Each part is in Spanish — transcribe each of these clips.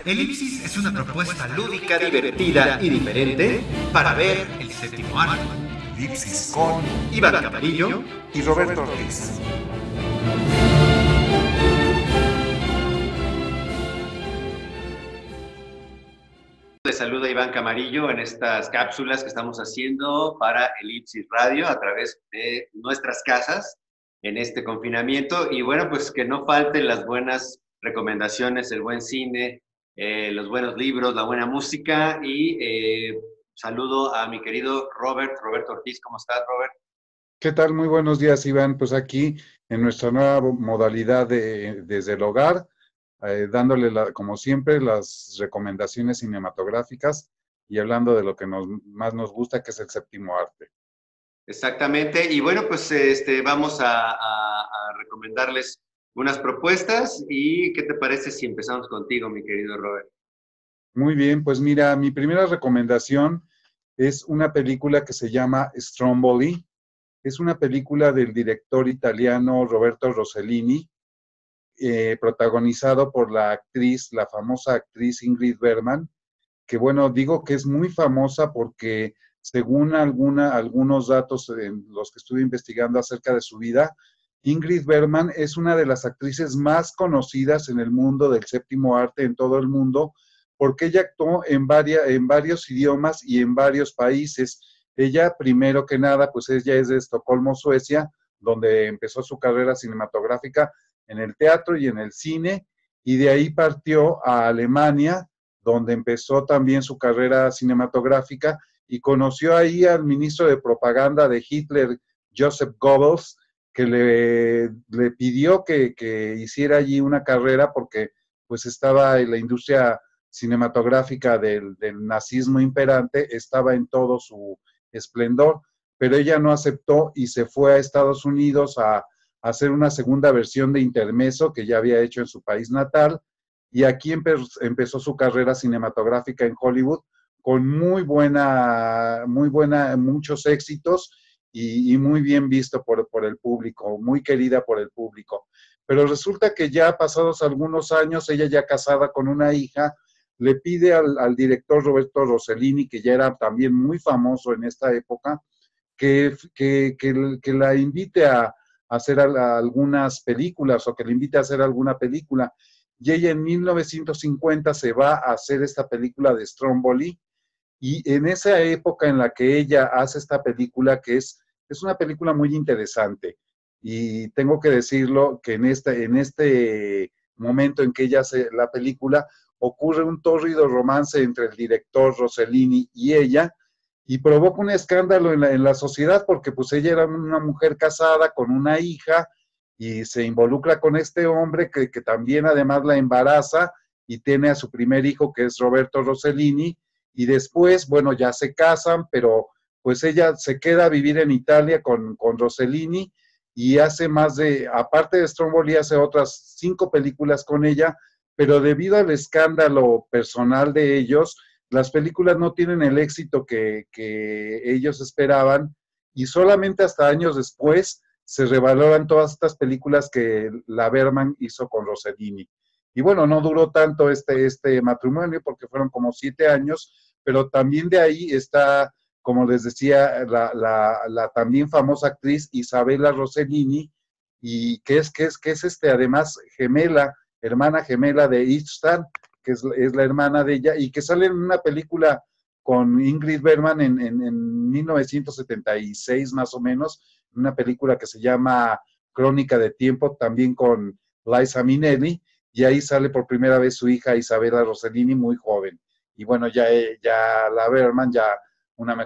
Elipsis es una propuesta lúdica, divertida y diferente para ver el séptimo arte. Elipsis con Iván Camarillo y Roberto Ortiz. Les saluda Iván Camarillo en estas cápsulas que estamos haciendo para Elipsis Radio a través de nuestras casas en este confinamiento. Y bueno, pues que no falten las buenas recomendaciones, el buen cine, los buenos libros, la buena música. Y saludo a mi querido Roberto Ortiz. ¿Cómo estás, Robert? ¿Qué tal? Muy buenos días, Iván. Pues aquí en nuestra nueva modalidad desde el hogar, dándole, como siempre, las recomendaciones cinematográficas y hablando de lo que más nos gusta, que es el séptimo arte. Exactamente. Y bueno, pues vamos a recomendarles unas propuestas. ¿Y qué te parece si empezamos contigo, mi querido Robert? Muy bien, pues mira, mi primera recomendación es una película que se llama Stromboli. Es una película del director italiano Roberto Rossellini, protagonizado por la famosa actriz Ingrid Bergman, que bueno, digo que es muy famosa porque según algunos datos en los que estuve investigando acerca de su vida, Ingrid Bergman es una de las actrices más conocidas en el mundo del séptimo arte en todo el mundo, porque ella actuó en varios idiomas y en varios países. Ella, primero que nada, pues ella es de Estocolmo, Suecia, donde empezó su carrera cinematográfica en el teatro y en el cine, y de ahí partió a Alemania, donde empezó también su carrera cinematográfica y conoció ahí al ministro de propaganda de Hitler, Joseph Goebbels, que le pidió que hiciera allí una carrera porque pues estaba en la industria cinematográfica del nazismo imperante, estaba en todo su esplendor, pero ella no aceptó y se fue a Estados Unidos a hacer una segunda versión de Intermezzo que ya había hecho en su país natal, y aquí empezó su carrera cinematográfica en Hollywood con muchos éxitos y muy bien visto por el público, muy querida por el público. Pero resulta que ya pasados algunos años, ella ya casada con una hija, le pide al director Roberto Rossellini, que ya era también muy famoso en esta época, que la invite a hacer algunas películas o que le invite a hacer alguna película. Y ella en 1950 se va a hacer esta película de Stromboli, y en esa época en la que ella hace esta película, que es una película muy interesante, y tengo que decirlo que en este momento en que ella hace la película, ocurre un tórrido romance entre el director Rossellini y ella, y provoca un escándalo en la sociedad, porque pues ella era una mujer casada con una hija, y se involucra con este hombre que también además la embaraza, y tiene a su primer hijo, que es Roberto Rossellini, y después, bueno, ya se casan, pero pues ella se queda a vivir en Italia con Rossellini, y hace aparte de Stromboli, hace otras 5 películas con ella, pero debido al escándalo personal de ellos, las películas no tienen el éxito que ellos esperaban, y solamente hasta años después se revaloran todas estas películas que la Bergman hizo con Rossellini. Y bueno, no duró tanto este matrimonio porque fueron como 7 años, pero también de ahí está, como les decía, la también famosa actriz Isabella Rossellini, y que es además hermana gemela de Istvan, que es la hermana de ella, y que sale en una película con Ingrid Bergman en 1976 más o menos, una película que se llama Crónica de Tiempo, también con Liza Minnelli, y ahí sale por primera vez su hija Isabella Rossellini muy joven. Y bueno, ya la Bergman, ya una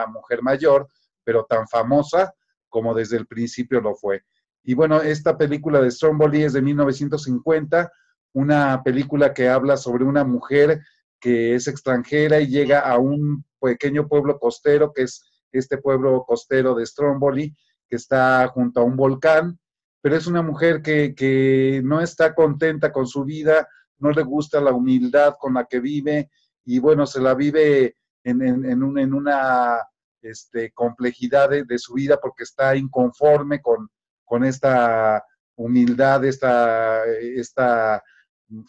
mujer mayor, pero tan famosa como desde el principio lo fue. Y bueno, esta película de Stromboli es de 1950, una película que habla sobre una mujer que es extranjera y llega a un pequeño pueblo costero, que es este pueblo costero de Stromboli, que está junto a un volcán, pero es una mujer que no está contenta con su vida, no le gusta la humildad con la que vive, y bueno, se la vive en una complejidad de su vida, porque está inconforme con esta humildad, esta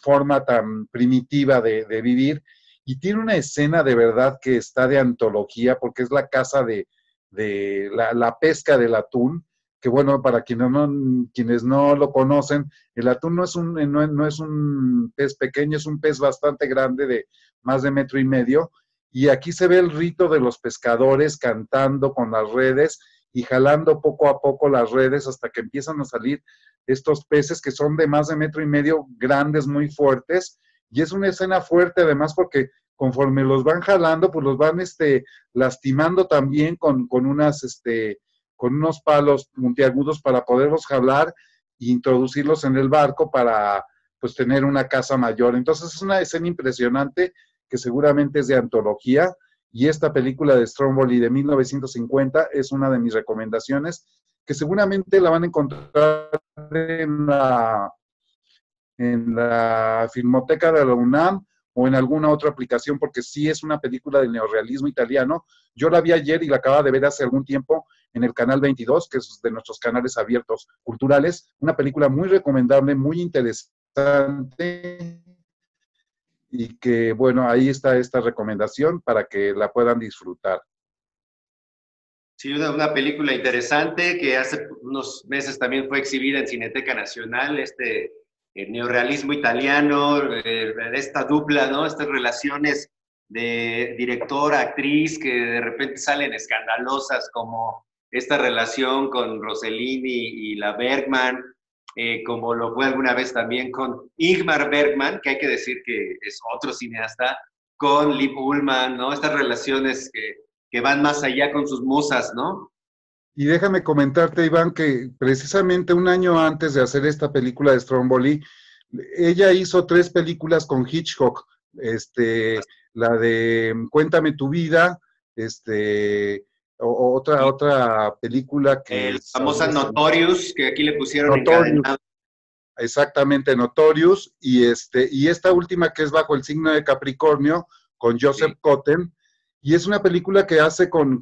forma tan primitiva de vivir, y tiene una escena de verdad que está de antología, porque es la casa de la pesca del atún, que bueno, para quienes no lo conocen, el atún no es un pez pequeño, es un pez bastante grande de más de 1,5 metros, y aquí se ve el rito de los pescadores cantando con las redes y jalando poco a poco las redes hasta que empiezan a salir estos peces que son de más de 1,5 metros, grandes, muy fuertes, y es una escena fuerte además porque conforme los van jalando, pues los van lastimando también con unos palos puntiagudos para poderlos jalar e introducirlos en el barco para pues tener una caza mayor. Entonces es una escena impresionante que seguramente es de antología, y esta película de Stromboli de 1950 es una de mis recomendaciones, que seguramente la van a encontrar en la Filmoteca de la UNAM o en alguna otra aplicación, porque sí es una película del neorrealismo italiano. Yo la vi ayer y la acababa de ver hace algún tiempo en el canal 22, que es de nuestros canales abiertos culturales. Una película muy recomendable, muy interesante, y que, bueno, ahí está esta recomendación para que la puedan disfrutar. Sí, una película interesante que hace unos meses también fue exhibida en Cineteca Nacional, el neorrealismo italiano, esta dupla, ¿no? Estas relaciones de director-actriz que de repente salen escandalosas, como esta relación con Rossellini y la Bergman, como lo fue alguna vez también con Ingmar Bergman, que hay que decir que es otro cineasta, con Liv Ullmann, ¿no? Estas relaciones que van más allá con sus musas, ¿no? Y déjame comentarte, Iván, que precisamente un año antes de hacer esta película de Stromboli, ella hizo 3 películas con Hitchcock, la de Cuéntame tu vida, otra película que... La famosa Notorious, que aquí le pusieron Notorious, encadenado. exactamente, Notorious, y esta última que es Bajo el signo de Capricornio, con Joseph Cotten, y es una película que hace con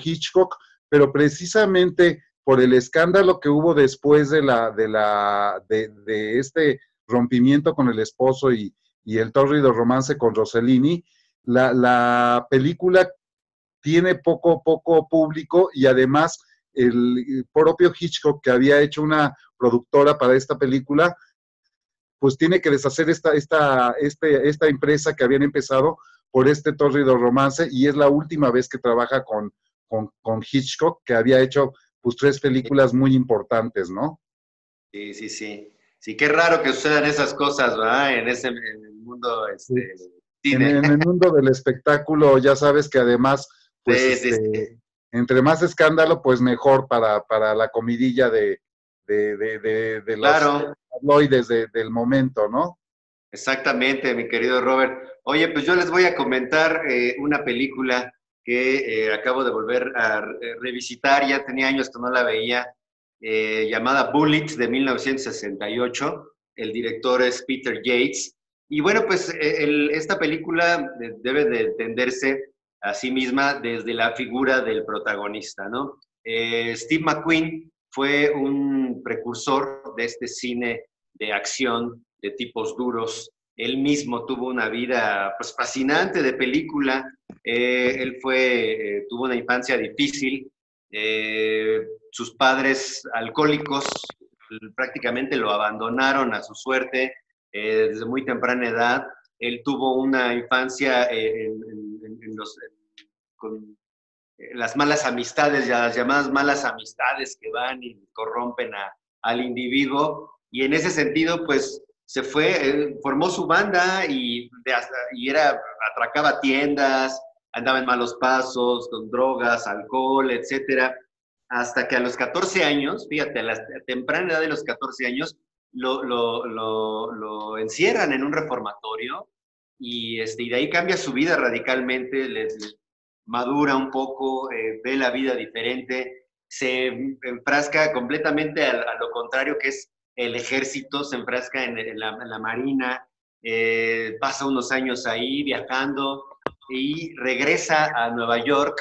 Hitchcock, pero precisamente por el escándalo que hubo después de este rompimiento con el esposo y el tórrido romance con Rossellini, la película tiene poco público, y además el propio Hitchcock, que había hecho una productora para esta película, pues tiene que deshacer esta empresa que habían empezado por este tórrido romance, y es la última vez que trabaja con Hitchcock, que había hecho pues 3 películas muy importantes, ¿no? Sí, sí, sí. Sí, qué raro que sucedan esas cosas, ¿verdad? En el mundo cine. En el mundo del espectáculo, ya sabes que además, pues, sí. entre más escándalo, pues mejor para la comidilla de los tabloides del momento, ¿no? Exactamente, mi querido Robert. Oye, pues yo les voy a comentar una película que acabo de volver a revisitar, ya tenía años que no la veía, llamada Bullitt, de 1968. El director es Peter Yates. Y bueno, pues esta película debe de entenderse a sí misma desde la figura del protagonista, ¿no? Steve McQueen fue un precursor de este cine de acción, de tipos duros. Él mismo tuvo una vida pues, fascinante de película. Él tuvo una infancia difícil. Sus padres alcohólicos prácticamente lo abandonaron a su suerte desde muy temprana edad. Él tuvo una infancia con las malas amistades, las llamadas malas amistades que van y corrompen al individuo. Y en ese sentido, pues, se fue, formó su banda y atracaba tiendas, andaba en malos pasos, con drogas, alcohol, etcétera, hasta que a los 14 años, fíjate, a la temprana edad de los 14 años, lo encierran en un reformatorio y de ahí cambia su vida radicalmente, madura un poco, ve la vida diferente, se enfrasca completamente a lo contrario que es el ejército, se enfrasca en la marina, pasa unos años ahí viajando y regresa a Nueva York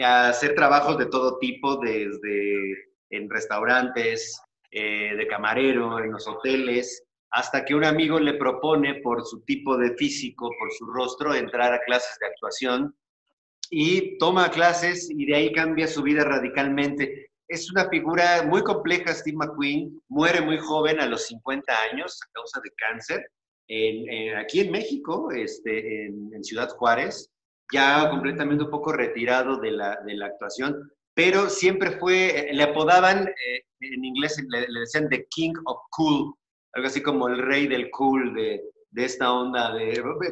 a hacer trabajos de todo tipo, desde en restaurantes, de camarero, en los hoteles, hasta que un amigo le propone, por su tipo de físico, por su rostro, entrar a clases de actuación, y toma clases y de ahí cambia su vida radicalmente. Es una figura muy compleja, Steve McQueen, muere muy joven, a los 50 años, a causa de cáncer, aquí en México, en Ciudad Juárez, ya completamente un poco retirado de la actuación, pero siempre fue, le apodaban, en inglés le decían The King of Cool, algo así como el rey del cool, de esta onda,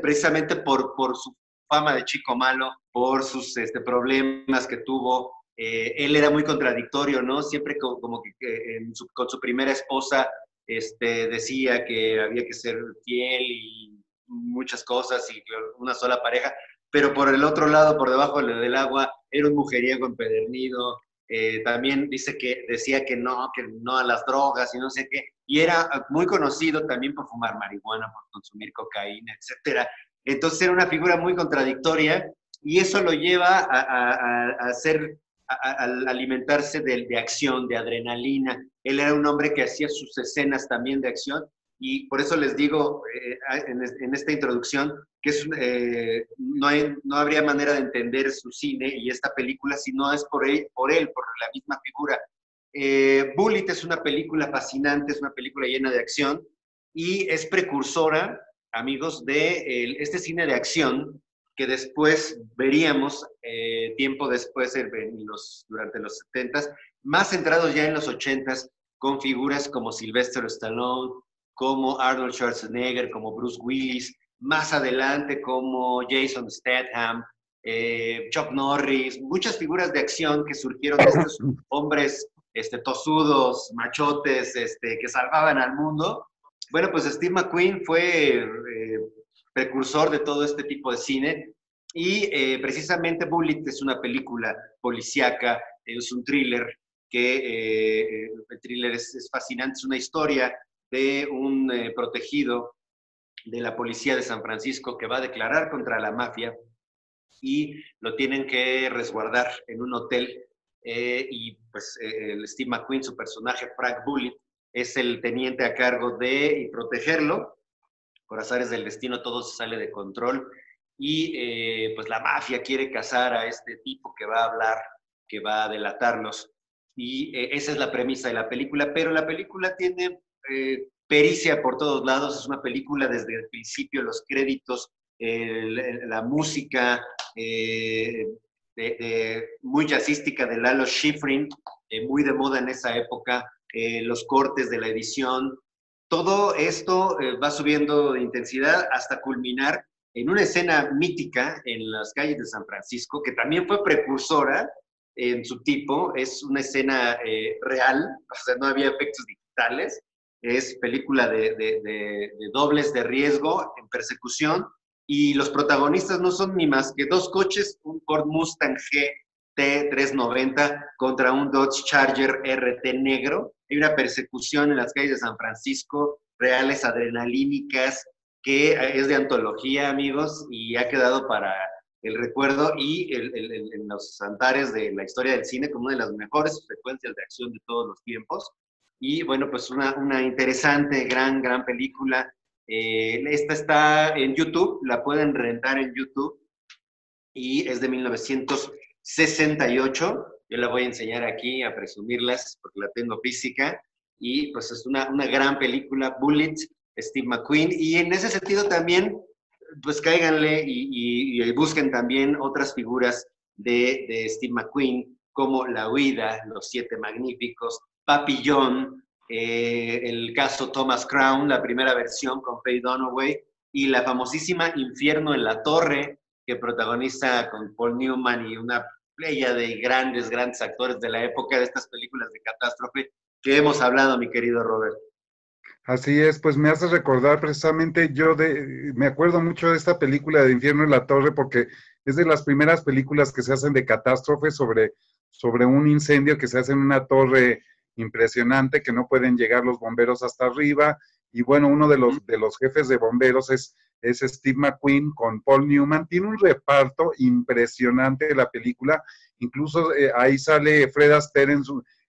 precisamente por su fama de chico malo, por sus problemas que tuvo. Él era muy contradictorio, ¿no? Siempre como que con su primera esposa decía que había que ser fiel y muchas cosas y una sola pareja, pero por el otro lado, por debajo del agua, era un mujeriego empedernido. También decía que no a las drogas y no sé qué, y era muy conocido también por fumar marihuana, por consumir cocaína, etcétera. Entonces era una figura muy contradictoria y eso lo lleva a alimentarse de acción, de adrenalina. Él era un hombre que hacía sus escenas también de acción y por eso les digo en esta introducción que no habría manera de entender su cine y esta película si no es por la misma figura. Bullitt es una película fascinante, es una película llena de acción y es precursora, amigos, de este cine de acción que después veríamos, tiempo después, durante los 70s, más centrados ya en los 80s, con figuras como Sylvester Stallone, como Arnold Schwarzenegger, como Bruce Willis, más adelante como Jason Statham, Chuck Norris, muchas figuras de acción que surgieron de estos hombres tosudos, machotes, que salvaban al mundo. Bueno, pues Steve McQueen fue precursor de todo este tipo de cine y precisamente Bullitt es una película policíaca, es un thriller el thriller es fascinante, es una historia de un protegido de la policía de San Francisco que va a declarar contra la mafia y lo tienen que resguardar en un hotel y pues el Steve McQueen, su personaje Frank Bullitt, es el teniente a cargo de protegerlo. Por azares del destino todo se sale de control y pues la mafia quiere cazar a este tipo que va a hablar, que va a delatarlos y esa es la premisa de la película, pero la película tiene pericia por todos lados, es una película desde el principio, los créditos, la música muy jazzística de Lalo Schifrin, muy de moda en esa época, los cortes de la edición, todo esto va subiendo de intensidad hasta culminar en una escena mítica en las calles de San Francisco, que también fue precursora en su tipo, es una escena real, o sea, no había efectos digitales, es película de dobles de riesgo en persecución, y los protagonistas no son ni más que dos coches, un Ford Mustang GT 390 contra un Dodge Charger RT negro. Hay una persecución en las calles de San Francisco, reales, adrenalínicas, que es de antología, amigos, y ha quedado para el recuerdo y en los andares de la historia del cine como una de las mejores secuencias de acción de todos los tiempos. Y bueno, pues una interesante, gran película. Esta está en YouTube, la pueden rentar en YouTube y es de 1968. Yo la voy a enseñar aquí, a presumirlas, porque la tengo física. Y pues es una gran película, Bullitt, Steve McQueen. Y en ese sentido también, pues cáiganle y busquen también otras figuras de Steve McQueen, como La Huida, Los Siete Magníficos, Papillón, el caso Thomas Crown, la primera versión con Faye Dunaway, y la famosísima Infierno en la Torre, que protagoniza con Paul Newman y una playa de grandes actores de la época de estas películas de catástrofe que hemos hablado, mi querido Robert. Así es, pues me hace recordar precisamente, me acuerdo mucho de esta película de Infierno en la Torre porque es de las primeras películas que se hacen de catástrofe sobre un incendio que se hace en una torre impresionante que no pueden llegar los bomberos hasta arriba y bueno, uno de los jefes de bomberos es Steve McQueen con Paul Newman. Tiene un reparto impresionante de la película, incluso ahí sale Fred Astaire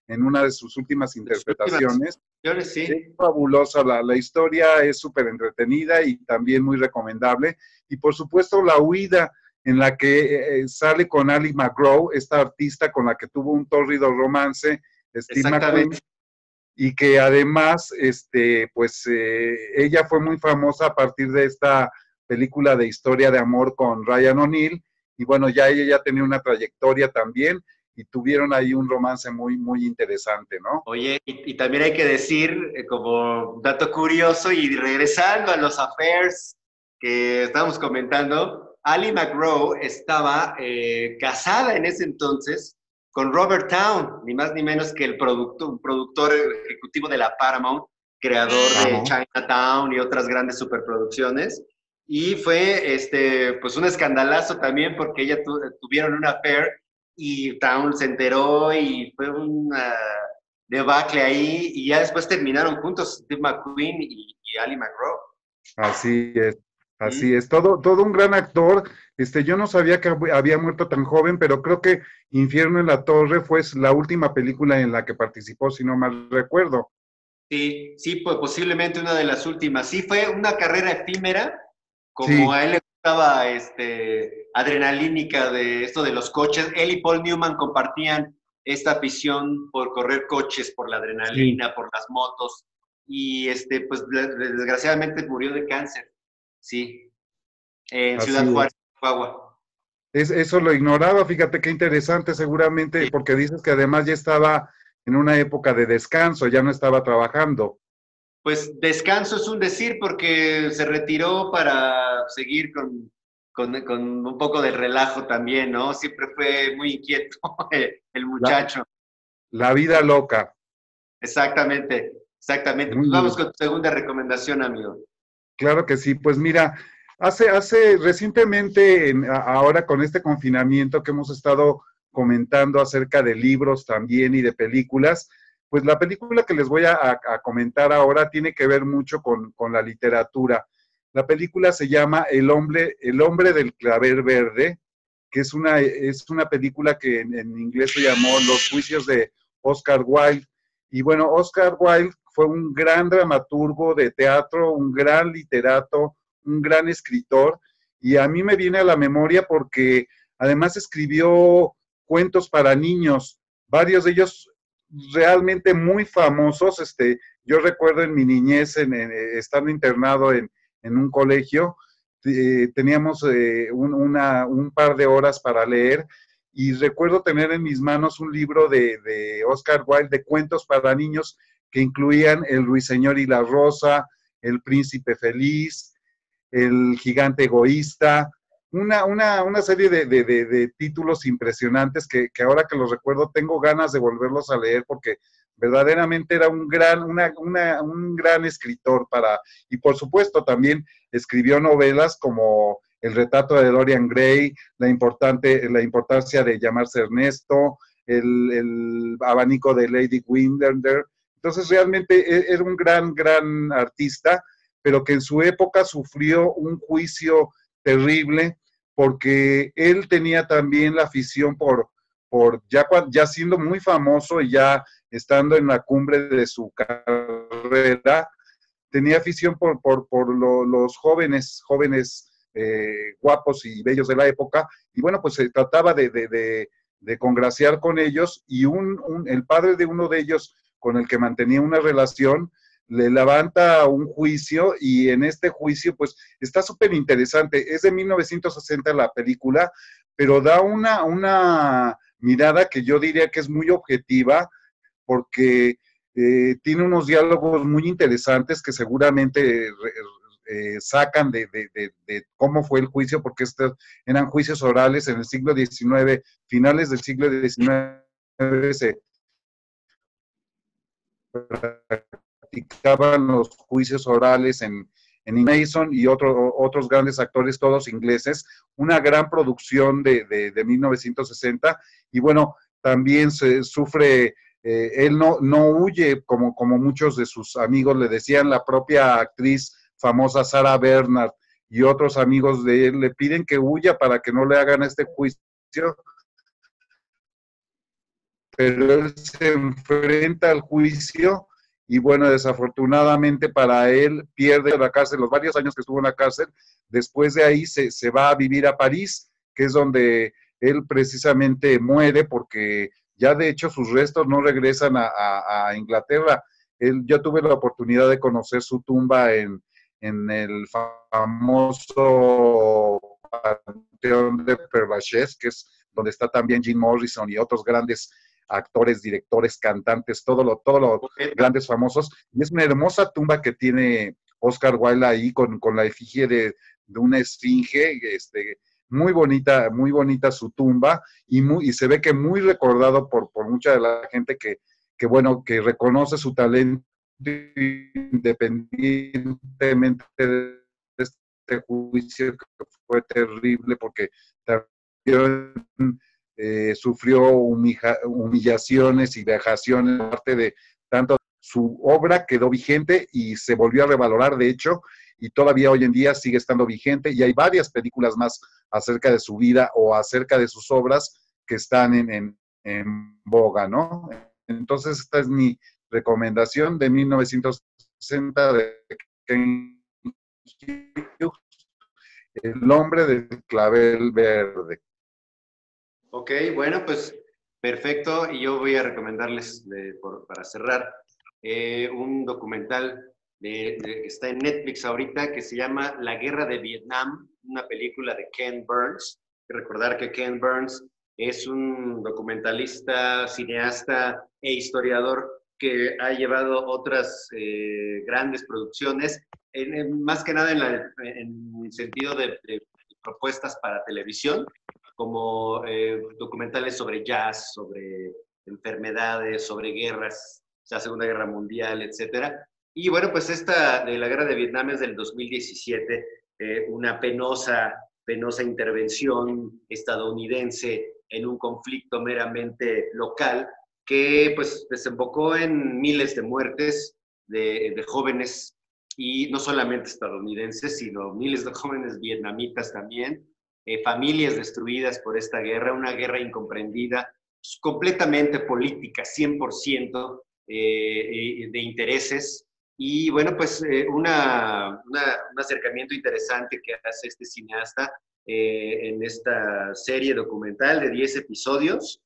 en una de sus últimas interpretaciones. Sí. Es fabulosa, la historia es súper entretenida y también muy recomendable. Y por supuesto La Huida, en la que sale con Ali McGraw, esta artista con la que tuvo un tórrido romance, Steve McQueen, y que además, ella fue muy famosa a partir de esta película de historia de amor con Ryan O'Neal, y bueno, ya ella ya tenía una trayectoria también, y tuvieron ahí un romance muy, muy interesante, ¿no? Oye, y también hay que decir, como dato curioso, y regresando a los affairs que estábamos comentando, Ali McGraw estaba casada en ese entonces con Robert Towne, ni más ni menos que un productor ejecutivo de la Paramount, creador de Chinatown y otras grandes superproducciones. Y fue pues un escandalazo también porque ella tuvieron una affair y Towne se enteró y fue una debacle ahí y ya después terminaron juntos Steve McQueen y Ali McGraw. Así es. Así es, todo un gran actor. Yo no sabía que había muerto tan joven, pero creo que Infierno en la Torre fue la última película en la que participó, si no mal recuerdo. Sí, pues posiblemente una de las últimas. Sí, fue una carrera efímera, como Sí. a él le gustaba adrenalínica de esto de los coches. Él y Paul Newman compartían esta afición por correr coches, por la adrenalina, por las motos. Y pues desgraciadamente murió de cáncer. Sí, en Ciudad Juárez, Chihuahua. Eso lo ignoraba, fíjate qué interesante, seguramente, Sí. porque dices que además ya estaba en una época de descanso, ya no estaba trabajando. Pues descanso es un decir, porque se retiró para seguir con un poco de relajo también, ¿no? Siempre fue muy inquieto el muchacho. La vida loca. Exactamente. Pues vamos con tu segunda recomendación, amigo. Claro que sí, pues mira, hace recientemente, ahora con este confinamiento que hemos estado comentando acerca de libros también y de películas, pues la película que les voy a comentar ahora tiene que ver mucho con la literatura. La película se llama El hombre del clavel verde, que es una película que en inglés se llamó Los juicios de Oscar Wilde. Y bueno, Oscar Wilde fue un gran dramaturgo de teatro, un gran literato, un gran escritor, y a mí me viene a la memoria porque además escribió cuentos para niños, varios de ellos realmente muy famosos. Yo recuerdo en mi niñez, estando internado en un colegio, teníamos un par de horas para leer, y recuerdo tener en mis manos un libro de Oscar Wilde de cuentos para niños que incluían El Ruiseñor y la Rosa, El Príncipe Feliz, El Gigante Egoísta, una serie de títulos impresionantes que ahora que los recuerdo tengo ganas de volverlos a leer porque verdaderamente era un gran escritor y por supuesto también escribió novelas como El retrato de Dorian Gray, la importancia de llamarse Ernesto, el abanico de Lady Windermere. Entonces realmente era un gran artista, pero que en su época sufrió un juicio terrible porque él tenía también la afición ya siendo muy famoso y ya estando en la cumbre de su carrera, tenía afición por los jóvenes guapos y bellos de la época, y bueno, pues se trataba de congraciar con ellos, y el padre de uno de ellos, con el que mantenía una relación, le levanta un juicio, y en este juicio pues está súper interesante. Es de 1960 la película, pero da una mirada que yo diría que es muy objetiva, porque tiene unos diálogos muy interesantes que seguramente sacan de cómo fue el juicio, porque estos eran juicios orales en el siglo XIX, finales del siglo XIX se practicaban los juicios orales en Mason y otros grandes actores, todos ingleses, una gran producción de 1960, y bueno, también se sufre, él no huye como muchos de sus amigos le decían. La propia actriz famosa Sarah Bernhardt y otros amigos de él le piden que huya para que no le hagan este juicio, pero él se enfrenta al juicio y bueno, desafortunadamente para él pierde la cárcel, los varios años que estuvo en la cárcel. Después de ahí se va a vivir a París, que es donde él precisamente muere, porque ya de hecho sus restos no regresan a Inglaterra. Yo tuve la oportunidad de conocer su tumba en el famoso Panteón de Père Lachaise, que es donde está también Jim Morrison y otros grandes actores, directores, cantantes, todos los grandes famosos. Y es una hermosa tumba que tiene Oscar Wilde ahí con la efigie de una esfinge, muy bonita su tumba, y se ve que muy recordado por mucha de la gente que bueno, que reconoce su talento independientemente de este juicio que fue terrible, porque también sufrió humillaciones y vejaciones de parte de tanto. Su obra quedó vigente y se volvió a revalorar, de hecho, y todavía hoy en día sigue estando vigente, y hay varias películas más acerca de su vida o acerca de sus obras que están en boga, ¿no? Entonces, esta es mi recomendación de 1960 de Ken Hughes, El hombre del clavel verde. Ok, bueno, pues perfecto. Y yo voy a recomendarles, para cerrar, un documental que está en Netflix ahorita, que se llama La Guerra de Vietnam, una película de Ken Burns. Hay que recordar que Ken Burns es un documentalista, cineasta e historiador que ha llevado otras grandes producciones, más que nada en el sentido de propuestas para televisión, como documentales sobre jazz, sobre enfermedades, sobre guerras, la Segunda Guerra Mundial, etcétera. Y bueno, pues esta de la Guerra de Vietnam es del 2017, una penosa intervención estadounidense en un conflicto meramente local que pues desembocó en miles de muertes de jóvenes, y no solamente estadounidenses, sino miles de jóvenes vietnamitas también, familias destruidas por esta guerra, una guerra incomprendida, completamente política, 100% de intereses. Y bueno, pues un acercamiento interesante que hace este cineasta en esta serie documental de 10 episodios,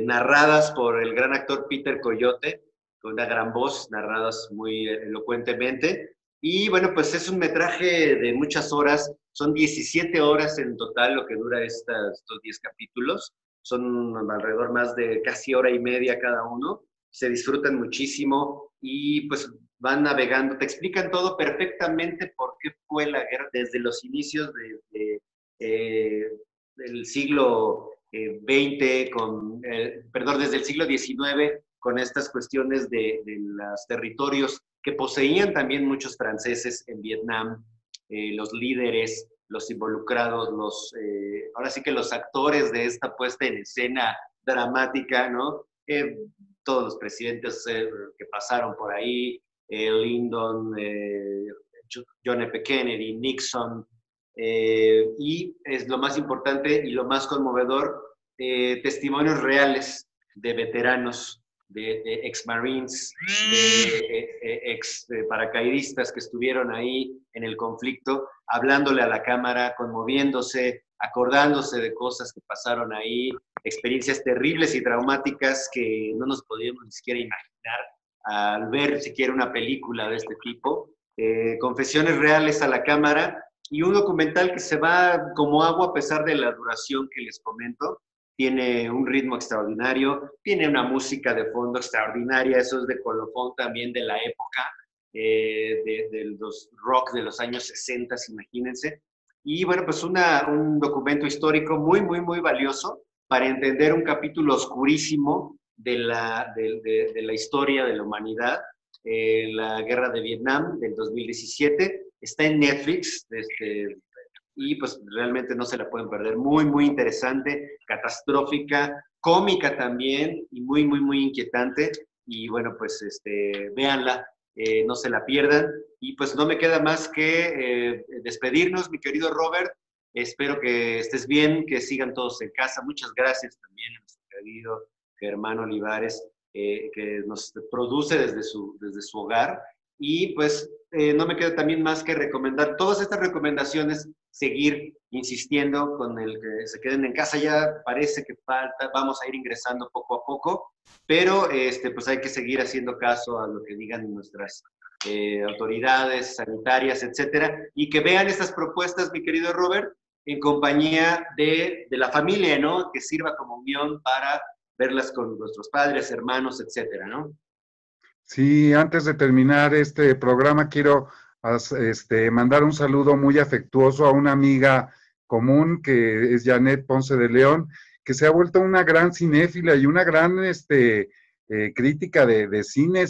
narradas por el gran actor Peter Coyote, con una gran voz, narradas muy elocuentemente. Y bueno, pues es un metraje de muchas horas, son 17 horas en total lo que dura estos 10 capítulos, son alrededor más de casi hora y media cada uno, se disfrutan muchísimo y pues van navegando, te explican todo perfectamente por qué fue la guerra desde los inicios del siglo XX, perdón, desde el siglo XIX, con estas cuestiones de los territorios que poseían también muchos franceses en Vietnam, los líderes, los involucrados, ahora sí que los actores de esta puesta en escena dramática, ¿no? Todos los presidentes que pasaron por ahí, Lyndon, John F. Kennedy, Nixon, y es lo más importante y lo más conmovedor, testimonios reales de veteranos, de ex-marines, de ex-paracaidistas que estuvieron ahí en el conflicto, hablándole a la cámara, conmoviéndose, acordándose de cosas que pasaron ahí, experiencias terribles y traumáticas que no nos podíamos ni siquiera imaginar al ver siquiera una película de este tipo, confesiones reales a la cámara, y un documental que se va como agua a pesar de la duración que les comento. Tiene un ritmo extraordinario, tiene una música de fondo extraordinaria, eso es de colofón también de la época, de los rock de los años 60, imagínense. Y bueno, pues un documento histórico muy, muy, muy valioso para entender un capítulo oscurísimo de la historia de la humanidad, la Guerra de Vietnam del 2017. Está en Netflix, y pues realmente no se la pueden perder. Muy, muy interesante, catastrófica, cómica también, y muy, muy, muy inquietante. Y bueno, pues véanla, no se la pierdan. Y pues no me queda más que despedirnos, mi querido Robert. Espero que estés bien, que sigan todos en casa. Muchas gracias también a nuestro querido Germán Olivares, que nos produce desde su hogar. Y pues no me queda también más que recomendar todas estas recomendaciones, seguir insistiendo con el que se queden en casa. Ya parece que falta, vamos a ir ingresando poco a poco, pero pues hay que seguir haciendo caso a lo que digan nuestras autoridades sanitarias, etcétera, y que vean estas propuestas, mi querido Robert, en compañía de la familia, ¿no? Que sirva como unión para verlas con nuestros padres, hermanos, etcétera, ¿no? Sí, antes de terminar este programa, quiero mandar un saludo muy afectuoso a una amiga común que es Janet Ponce de León, que se ha vuelto una gran cinéfila y una gran crítica de cine.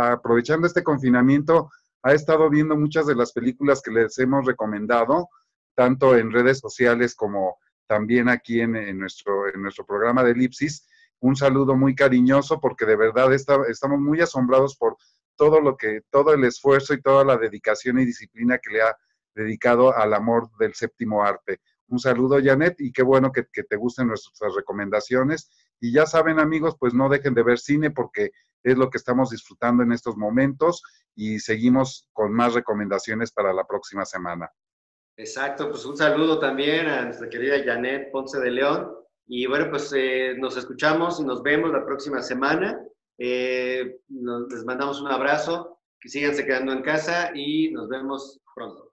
Aprovechando este confinamiento, ha estado viendo muchas de las películas que les hemos recomendado, tanto en redes sociales como también aquí en nuestro programa de Elipsis. Un saludo muy cariñoso, porque de verdad estamos muy asombrados por todo el esfuerzo y toda la dedicación y disciplina que le ha dedicado al amor del séptimo arte. Un saludo, Janet, y qué bueno que te gusten nuestras recomendaciones. Y ya saben, amigos, pues no dejen de ver cine, porque es lo que estamos disfrutando en estos momentos, y seguimos con más recomendaciones para la próxima semana. Exacto, pues un saludo también a nuestra querida Janet Ponce de León. Y bueno, pues nos escuchamos y nos vemos la próxima semana. Les mandamos un abrazo, que síganse quedando en casa y nos vemos pronto.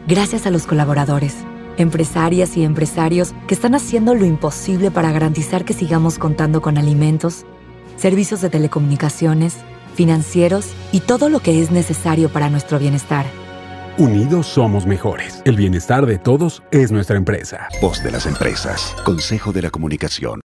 Gracias a los colaboradores, empresarias y empresarios que están haciendo lo imposible para garantizar que sigamos contando con alimentos, servicios de telecomunicaciones, financieros y todo lo que es necesario para nuestro bienestar. Unidos somos mejores. El bienestar de todos es nuestra empresa. Voz de las empresas. Consejo de la Comunicación.